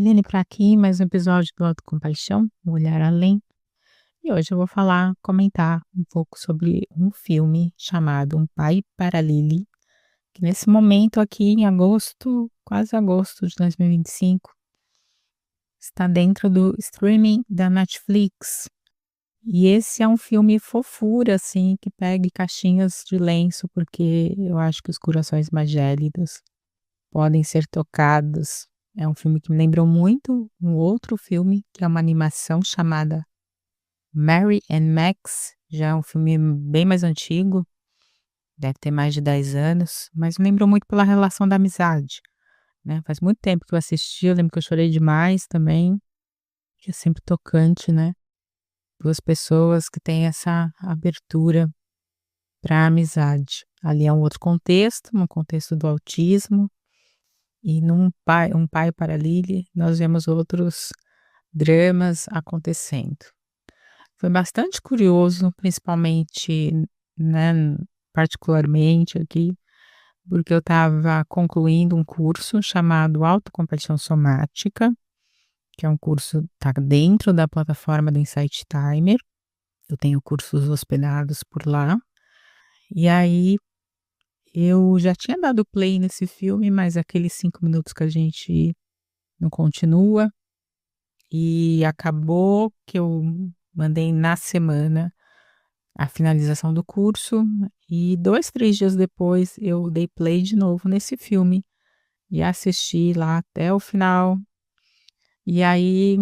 Lene para aqui, mais um episódio do Autocompaixão, um olhar além. E hoje eu vou comentar um pouco sobre um filme chamado Um Pai para Lili, que nesse momento aqui em agosto, quase agosto de 2025, está dentro do streaming da Netflix. E esse é um filme fofura, assim, que pega caixinhas de lenço, porque eu acho que os corações mais gélidos podem ser tocados. É um filme que me lembrou muito um outro filme, que é uma animação chamada Mary and Max. Já é um filme bem mais antigo, deve ter mais de 10 anos, mas me lembrou muito pela relação da amizade, né? Faz muito tempo que eu assisti, eu lembro que eu chorei demais também, que é sempre tocante, né? Duas pessoas que têm essa abertura para a amizade. Ali é um outro contexto, um contexto do autismo, e Um Pai para Lily, nós vemos outros dramas acontecendo. Foi bastante curioso, principalmente, né, particularmente aqui, porque eu estava concluindo um curso chamado Autocompaixão Somática, que é um curso tá dentro da plataforma do Insight Timer. Eu tenho cursos hospedados por lá. E aí eu já tinha dado play nesse filme, mas aqueles 5 minutos que a gente não continua. E acabou que eu mandei na semana a finalização do curso e 2, 3 dias depois eu dei play de novo nesse filme e assisti lá até o final. E aí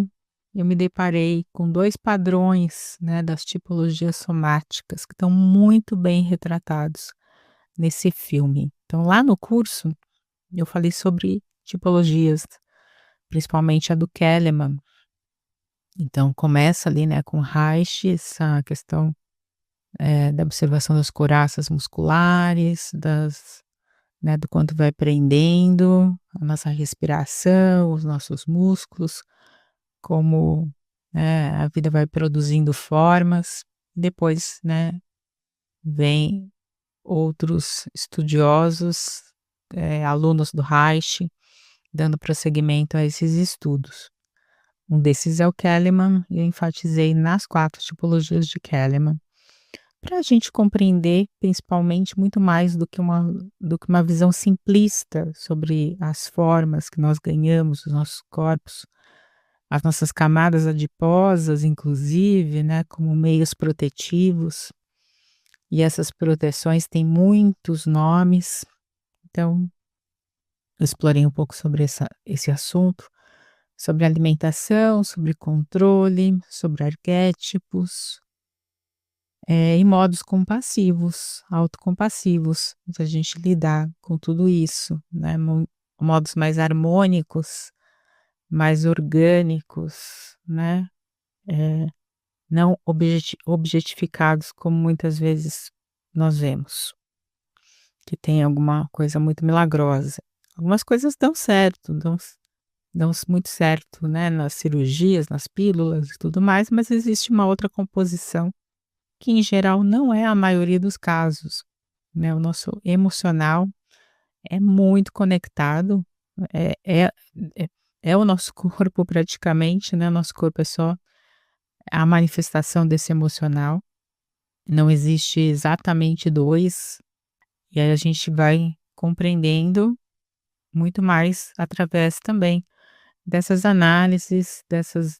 eu me deparei com 2 padrões, né, das tipologias somáticas que estão muito bem retratados nesse filme. Então lá no curso eu falei sobre tipologias, principalmente a do Kahneman. Então começa ali, né, com Reich, essa questão, da observação das couraças musculares, né, do quanto vai prendendo a nossa respiração, os nossos músculos, como, a vida vai produzindo formas. Depois, né, vem outros estudiosos, alunos do Reich, dando prosseguimento a esses estudos. Um desses é o Kahneman, e eu enfatizei nas 4 tipologias de Kahneman, para a gente compreender, principalmente, muito mais do que uma visão simplista sobre as formas que nós ganhamos, os nossos corpos, as nossas camadas adiposas, inclusive, né, como meios protetivos. E essas proteções têm muitos nomes. Então, eu explorei um pouco sobre esse assunto, sobre alimentação, sobre controle, sobre arquétipos, e modos compassivos, autocompassivos, para a gente lidar com tudo isso, né, modos mais harmônicos, mais orgânicos, né, eh, não objetificados como muitas vezes nós vemos, que tem alguma coisa muito milagrosa. Algumas coisas dão certo, dão muito certo, né, nas cirurgias, nas pílulas e tudo mais, mas existe uma outra composição que em geral não é a maioria dos casos, né, o nosso emocional é muito conectado, é é é é o nosso corpo praticamente, né, o nosso corpo é só a manifestação desse emocional, não existe exatamente 2, e aí a gente vai compreendendo muito mais através também dessas análises,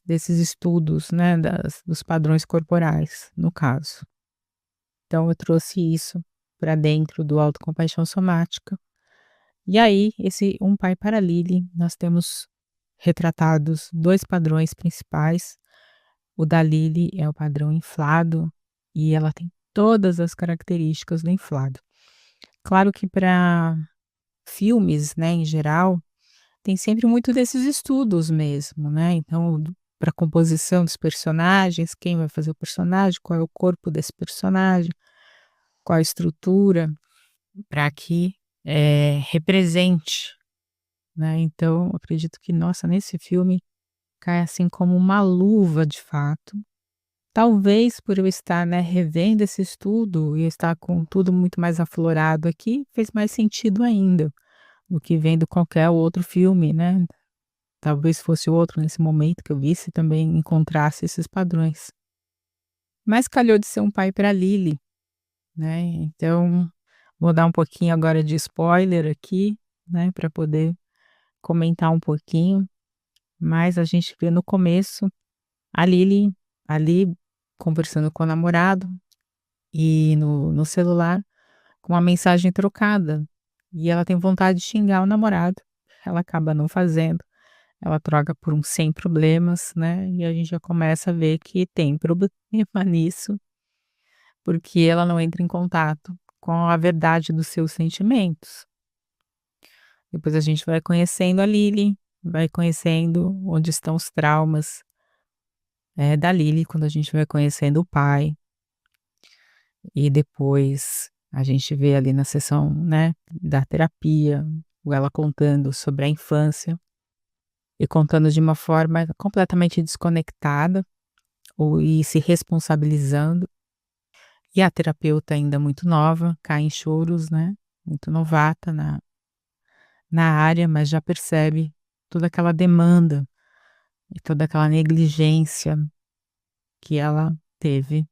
desses estudos, né, dos padrões corporais, no caso. Então eu trouxe isso para dentro do autocompaixão somática. E aí, esse Um Pai para Lili, nós temos retratados 2 padrões principais. O da Lili é o padrão inflado e ela tem todas as características do inflado. Claro que para filmes, né, em geral, tem sempre muito desses estudos mesmo, né, então para composição dos personagens, quem vai fazer o personagem, qual é o corpo desse personagem, qual a estrutura, para que, represente, né. Então eu acredito que, nossa, nesse filme cai assim como uma luva de fato. Talvez por eu estar, né, revendo esse estudo e estar com tudo muito mais aflorado aqui, fez mais sentido ainda, do que vendo qualquer outro filme, né, talvez fosse outro nesse momento que eu visse também encontrasse esses padrões. Mas calhou de ser um pai para Lily, né, então vou dar um pouquinho agora de spoiler aqui, né, para poder comentar um pouquinho, mas a gente vê no começo a Lily ali conversando com o namorado e no celular com uma mensagem trocada, e ela tem vontade de xingar o namorado, ela acaba não fazendo, ela troca por um sem problemas, né, e a gente já começa a ver que tem problema nisso, porque ela não entra em contato com a verdade dos seus sentimentos. Depois a gente vai conhecendo a Lily, vai conhecendo onde estão os traumas, da Lily, quando a gente vai conhecendo o pai, e depois a gente vê ali na sessão, né, da terapia, ela contando sobre a infância e contando de uma forma completamente desconectada ou e se responsabilizando. E a terapeuta ainda muito nova, cai em choros, né, muito novata na área, mas já percebe toda aquela demanda e toda aquela negligência que ela teve.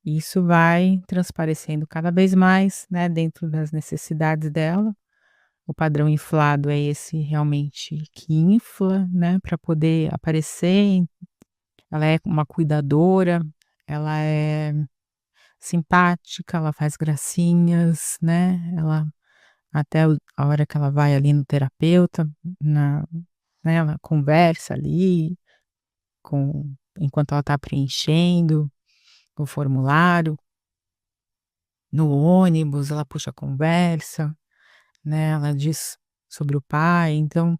E isso vai transparecendo cada vez mais, né, dentro das necessidades dela. O padrão inflado é esse realmente que infla, né, para poder aparecer. Ela é uma cuidadora, ela é simpática, ela faz gracinhas, né, ela até a hora que ela vai ali no terapeuta, na né, ela conversa ali com enquanto ela está preenchendo o formulário, no ônibus ela puxa a conversa, né, ela diz sobre o pai, então,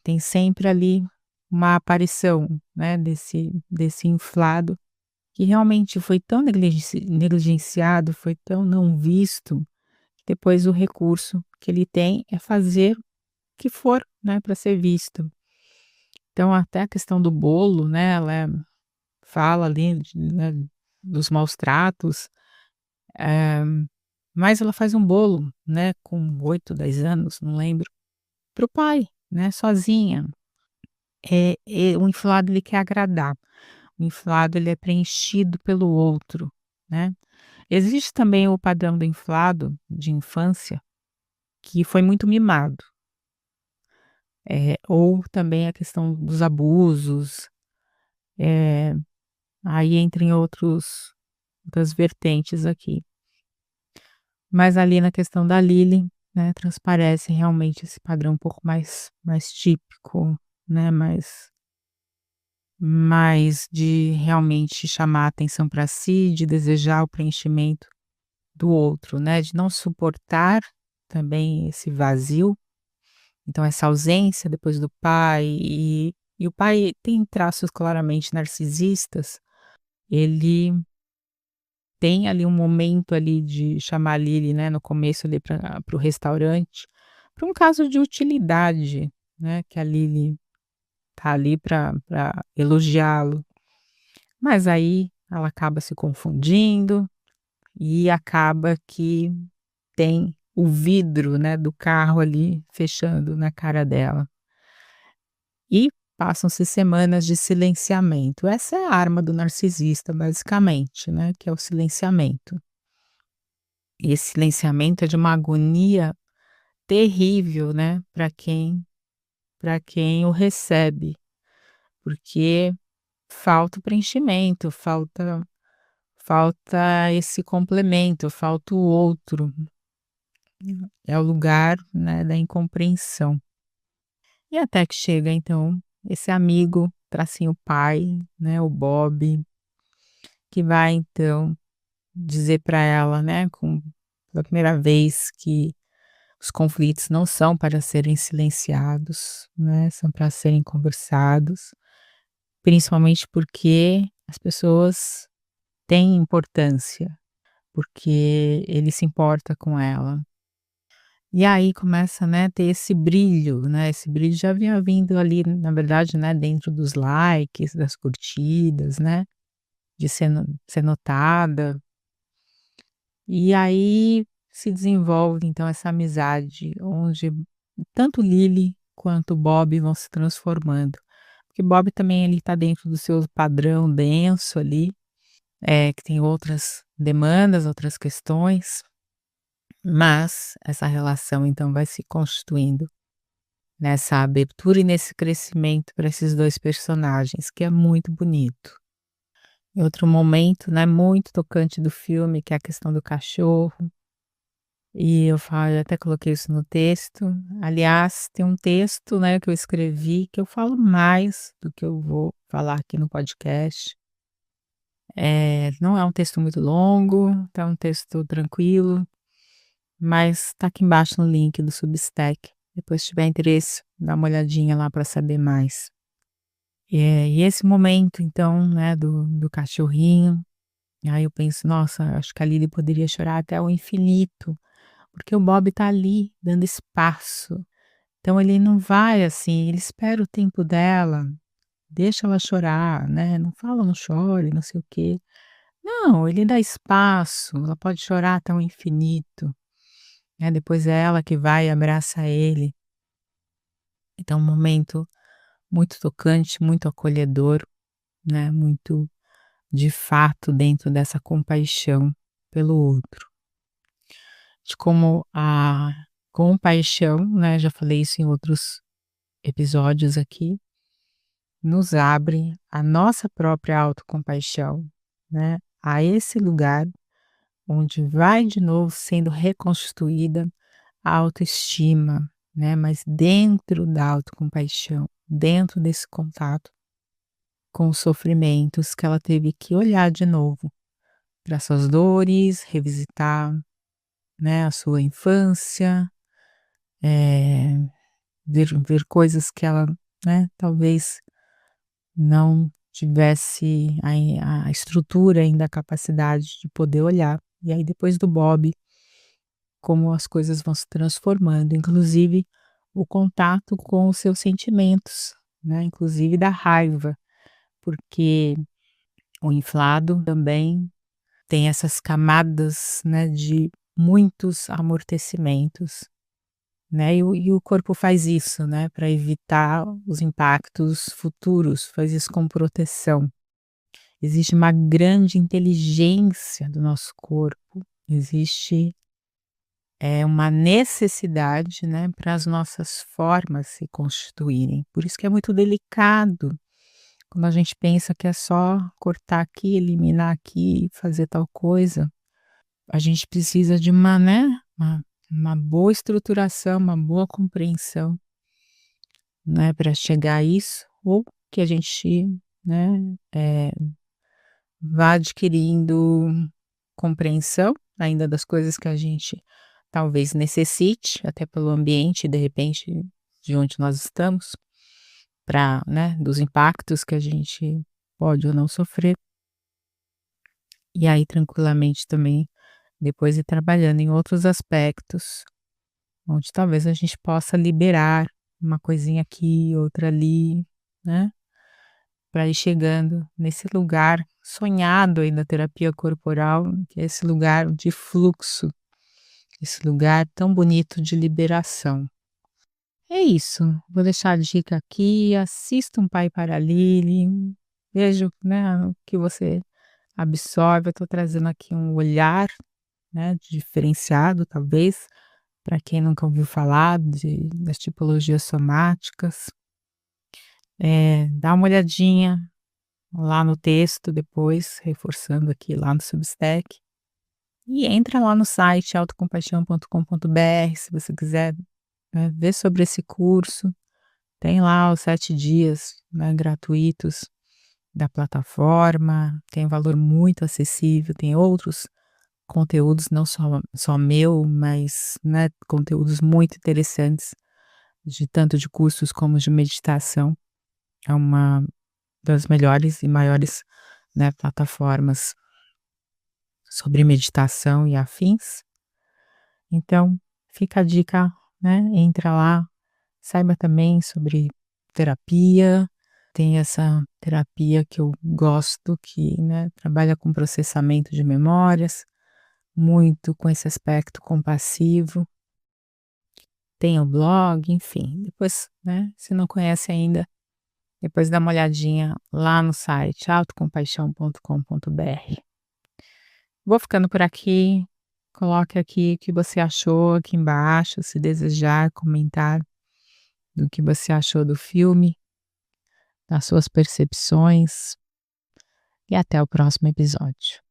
tem sempre ali uma aparição, né, desse inflado que realmente foi tão negligenciado, foi tão não visto, que depois o recurso que ele tem é fazer o que for, né, para ser visto. Então até a questão do bolo, né, ela fala ali né, dos maus tratos, eh, mas ela faz um bolo, né, com 8, 10 anos, não lembro, para o pai, né, sozinha. O inflado ele quer agradar, o inflado ele é preenchido pelo outro, né. Existe também o padrão do inflado de infância, que foi muito mimado, ou também a questão dos abusos, eh, aí entra em outras vertentes aqui. Mas ali na questão da Lily, né, transparece realmente esse padrão um pouco mais típico, né, mais de realmente chamar a atenção para si, de desejar o preenchimento do outro, né, de não suportar também esse vazio. Então essa ausência depois do pai e o pai tem traços claramente narcisistas, ele tem ali um momento ali de chamar a Lily, né, no começo ali para o restaurante, para um caso de utilidade, né, que a Lily tá ali para elogiá-lo, mas aí ela acaba se confundindo e acaba que tem o vidro, né, do carro ali fechando na cara dela. E passam-se semanas de silenciamento. Essa é a arma do narcisista, basicamente, né, que é o silenciamento. E esse silenciamento é de uma agonia terrível, né, para quem o recebe, porque falta o preenchimento, falta esse complemento, falta o outro. É o lugar, né, da incompreensão. E até que chega então esse amigo, tracinho pai, né, o Bob, que vai então dizer para ela, né, pela primeira vez que os conflitos não são para serem silenciados, né, são para serem conversados, principalmente porque as pessoas têm importância, porque ele se importa com ela. E aí começa, né, ter esse brilho, né, esse brilho já vinha vindo ali, na verdade, né, dentro dos likes, das curtidas, né, de ser notada. E aí se desenvolve então essa amizade onde tanto Lily quanto o Bob vão se transformando. Porque Bob também ele tá dentro do seu padrão denso ali, que tem outras demandas, outras questões, mas essa relação então vai se constituindo nessa abertura e nesse crescimento para esses 2 personagens, que é muito bonito. E outro momento, né, muito tocante do filme, que é a questão do cachorro, e eu até coloquei isso no texto. Aliás, tem um texto, né, que eu escrevi, que eu falo mais do que eu vou falar aqui no podcast. Não é um texto muito longo, tá um texto tranquilo, mas tá aqui embaixo no link do Substack. Depois se tiver interesse, dá uma olhadinha lá para saber mais. E esse momento então, né, do cachorrinho, aí eu penso: "Nossa, acho que a Lily poderia chorar até o infinito", porque o Bob tá ali dando espaço. Então ele não vai assim, ele espera o tempo dela, deixa ela chorar, né, não fala: "Não chore", não sei o quê. Não, ele dá espaço, ela pode chorar até o infinito, né, depois é ela que vai e abraça ele. Então um momento muito tocante, muito acolhedor, né, muito de fato dentro dessa compaixão pelo outro. De como a compaixão, né, já falei isso em outros episódios aqui, nos abre a nossa própria autocompaixão, né, a esse lugar onde vai de novo sendo reconstruída a autoestima, né, mas dentro da autocompaixão, dentro desse contato com os sofrimentos que ela teve que olhar de novo para suas dores, revisitar, né, a sua infância, eh, ver coisas que ela, né, talvez não tivesse a estrutura ainda, a capacidade de poder olhar. E aí depois do Bob, como as coisas vão se transformando, inclusive o contato com os seus sentimentos, né, inclusive da raiva, porque o inflado também tem essas camadas, né, de muitos amortecimentos, né, e o corpo faz isso, né, para evitar os impactos futuros, faz isso com proteção. Existe uma grande inteligência do nosso corpo, existe, uma necessidade, né, para as nossas formas se constituírem. Por isso que é muito delicado quando a gente pensa que é só cortar aqui, eliminar aqui, fazer tal coisa. A gente precisa de uma, né, uma boa estruturação, uma boa compreensão, né, para chegar a isso, ou que a gente, né, eh, vá adquirindo compreensão ainda das coisas que a gente talvez necessite, até pelo ambiente, de repente, de onde nós estamos, para, né, dos impactos que a gente pode ou não sofrer, e aí tranquilamente também depois ir trabalhando em outros aspectos, onde talvez a gente possa liberar uma coisinha aqui, outra ali, né, para ir chegando nesse lugar sonhado aí da terapia corporal, que é esse lugar de fluxo, esse lugar tão bonito de liberação. É isso, vou deixar a dica aqui, assista Um Pai para Lili, veja, né, o que você absorve. Eu estou trazendo aqui um olhar, né, diferenciado talvez, para quem nunca ouviu falar das tipologias somáticas. Dá uma olhadinha lá no texto depois, reforçando aqui lá no Substack, e entra lá no site autocompaixão.com.br se você quiser, né, ver sobre esse curso. Tem lá os 7 dias, né, gratuitos da plataforma, tem um valor muito acessível, tem outros conteúdos, não só meu, mas, né, conteúdos muito interessantes, de tanto de cursos como de meditação. É uma das melhores e maiores, né, plataformas sobre meditação e afins. Então, fica a dica, né, entra lá, saiba também sobre terapia. Tem essa terapia que eu gosto que, né, trabalha com processamento de memórias, muito com esse aspecto compassivo. tem o blog, enfim, depois, né, se não conhece ainda, depois dá uma olhadinha lá no site autocompaixão.com.br. Vou ficando por aqui, coloque aqui o que você achou aqui embaixo, se desejar comentar do que você achou do filme, das suas percepções, e até o próximo episódio.